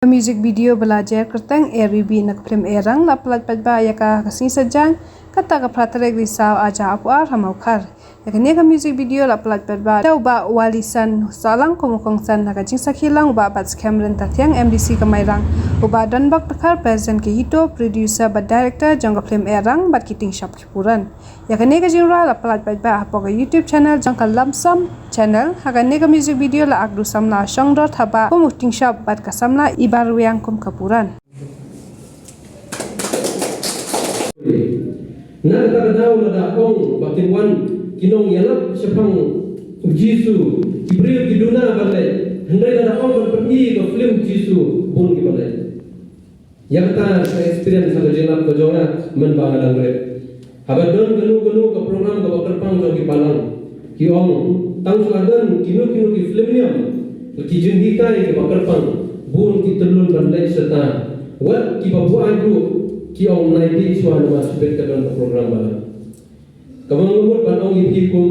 Music video belajar kertang RVB nak film erang lapelat padba yaka kasing sajang kata ka pratarek risau aja apuar hamaukar yakni ka music video lapelat padba tau ba walisan salang komukongsan nak jing sakhilang ba bat Cameron tatyang MDC kamairang uba dan bak takar present ke hito producer ba director jang ka film erang bat kiting shop kipuran yakni ka jingra lapelat padba apo ka YouTube channel jang ka lamsam channel hakane ka music video la agdu samla shongdor thaba komuting shop bat ka samla baru yang kum kapuran. Nak tak tahu ada ong batin wan kinong yalap sepang Jisu Ibril kiduna balai hendai ada ong pergi ke film Jisu pun ki balai. Yang ta experience ada jenap ke jonga men bangalang rep. Habadon genu ke program ke terpang jo ki balang. Ki ong tang suladan kinu ki film niam ki jenghi kai ke terpang. Bun ki telun bandai serta wat ki babu agru ki ong nai di suan mas bet ka don program bala kamang lumut ban ong ipi kum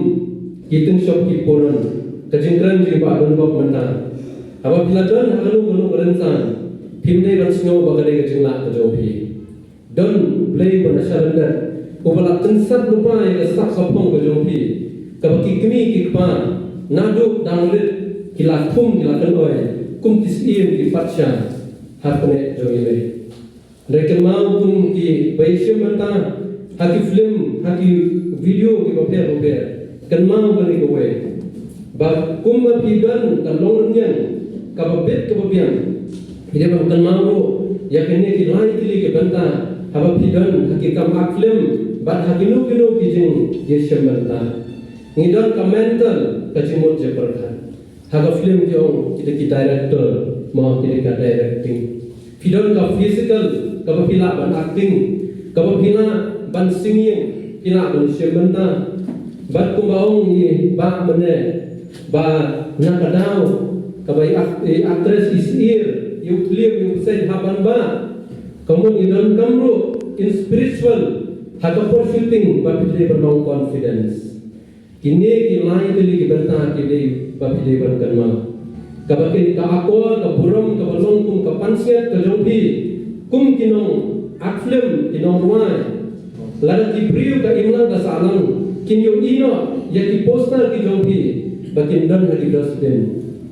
ki tung shop ki poron ka jingran ji ba don bok menta aba bila don hanu rensan phimne ban sngo bagale ka jingla ka jopi don play ban asaranda ko bala tensat lupa ya sak sapong ka jopi ka baki kmi ki pa nadu danglit kila kum kila kanoi kum kisiem ki patsha hapne joile rekan mau kum ki baisem mata haki film haki video ki baper kan mau bani kowe ba kum ma pidan kan longnyen ka babet ka babian ide ba kan mau ya kene ki lai ki ke banta haba pidan haki kam film ba haki nu ki jing yesem mata ngidon ka mental ka jimot je perkhan haga film ki ong kita ki director mau kita ka directing film ka physical ka pila ban acting ka pila ban singing pila ban shemanta bat ku baong ni ba mane ba na kadao ka bai actress is here you clear you say haban ba kamu idon kamru in spiritual haga for shooting ba pile ban confidence kini ki lain kali ki banta ki dei bapile ban kanma kabakin ka ako ka burom ka balong kum ka pansiat ka jompi kum kinong akflem kinong ruai lada ki priu ka imlang ka salang kinyo ino ya ki poster ki jompi bakin dan hadi dosden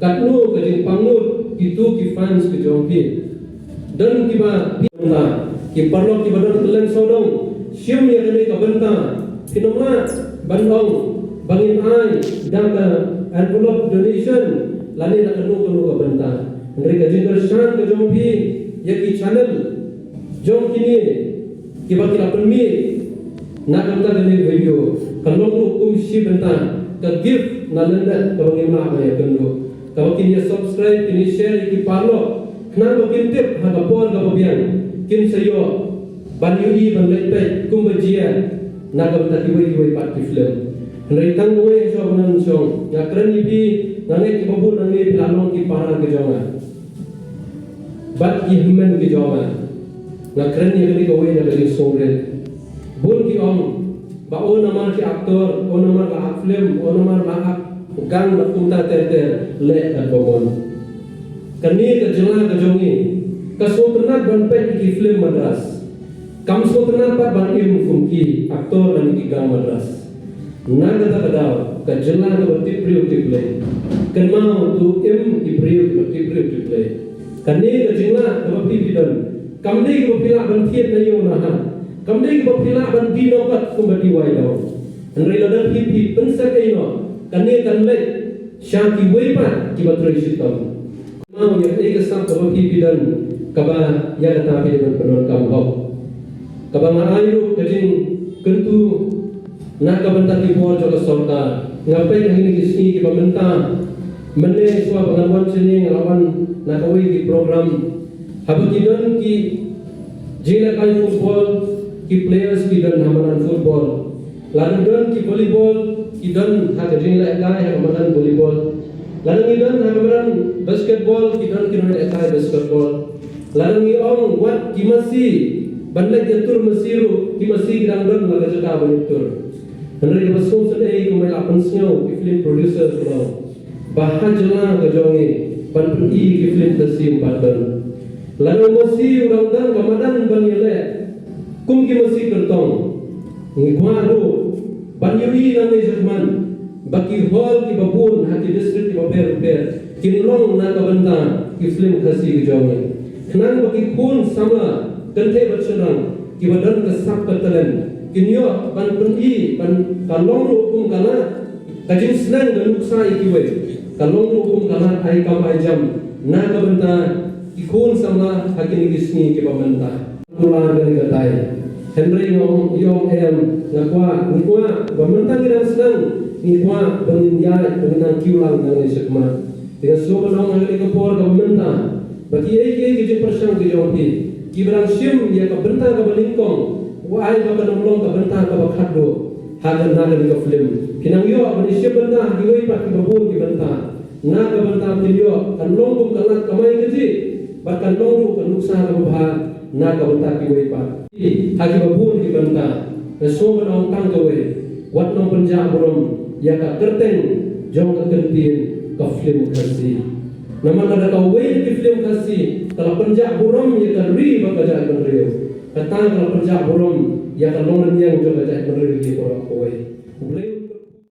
katnu ka jing pangut itu ki fans ki jompi dan ki ba pinta ki parlo ki badan telen sodong siam ya kene ka banta kinongna bandong bangin ai data envelope donation lani nak kenu ka banta mereka jingle shan ke jompi ya ki channel jom kini ki bakila permi nak banta deni video kalong lu kum si banta ka gift nalenda ka bangin ma ya kenu ka bakin ya subscribe kini share ki parlo kna bakin tip ha ka por ka babian kin sayo banyu ban lepe kum bajia nak banta ki wei pat ki film Neritan gue so benan song ya keren ibi nange ki babu nange pilalong ki para ke jonga bat ki himen ki jonga na keren ni kali gue na kali songre bun ki om ba o namar ki aktor o namar la film o namar la gang na kunta ter le na bogon kani ka jonga ka jongi ka so ternat ban pe ki film madras kam so ternat pat ban ilmu kumki aktor dan ki gang madras naga ta kadao ka jalla ka batti priyo tiplay kan mau tu ki priyo batti priyo tiplay kani ka jilla ka batti bidan kamde ki bapila ban thiet na yo na ha kamde ki bapila ban dino kat ku batti wai daw andai la dan hi pensa ke no kani kan le shanti wei pa ki batrai sitam mau ya ek sam ka batti bidan ka ba ya ta pe ban penon kam ho ka ba ayu ka jing kentu nak banta ki bor jo sorta ngapai ini ki sini ki banta menne swa bangawan sini ngelawan nak kawai ki program habaki don ki jila kai football ki players ki don hamanan football lalu don ki volleyball ki don ha jila kai hamanan volleyball lalu don hamanan basketball ki don ki kai basketball lalu ni ong wat ki masih bandai jatur masiru ki masih grang don laga jaka banitur Henry Basum sedai kumai lapan snow ki film producer kalau bahaj jela ke jongi pan pergi ki film tesim padan lalu masih orang dan kamadan banyule kum ki masih kertong ngikwaru banyui nangai zaman baki hall ki babun hati district ki baper kinlong na kabanta ki film khasi ki jawi khnang baki khun sama kante bacharang ki badan ka sak katalen kinyo ban puni ban kalong hukum kana kajin senang dan nuksa ikiwe kalong hukum kana ai kam ai jam na kabanta ikun sama hakin gisni ki bamanta kula gani gatai Henry yong ngakwa bamanta kirang senang nikwa bangin ya bangin kiulang nang sekma dengan soba nang ngali kapor bamanta bagi ai ki persang ki jong ki berang sim ya ka benta ka balingkong wa ai ba kan long ka benta ka bakhado hagan nagan ka film kinang yo bani sim benta dioi pa ki babun ki benta na ka benta pilio kan long kum kalat kamai keji bahkan long kan nuksa ka bah na ka benta ki wei pa hagi babun ki benta na so ban tang ka wei wat nong penja burom ya ka kerteng jong ka kentin ka film kasi naman ada ka wei ki film kasi kalau penja burom ya ka ri ba ka ja ban rio kata kalau penja burom ya ka long yang jo ka ja ban rio ki ko wei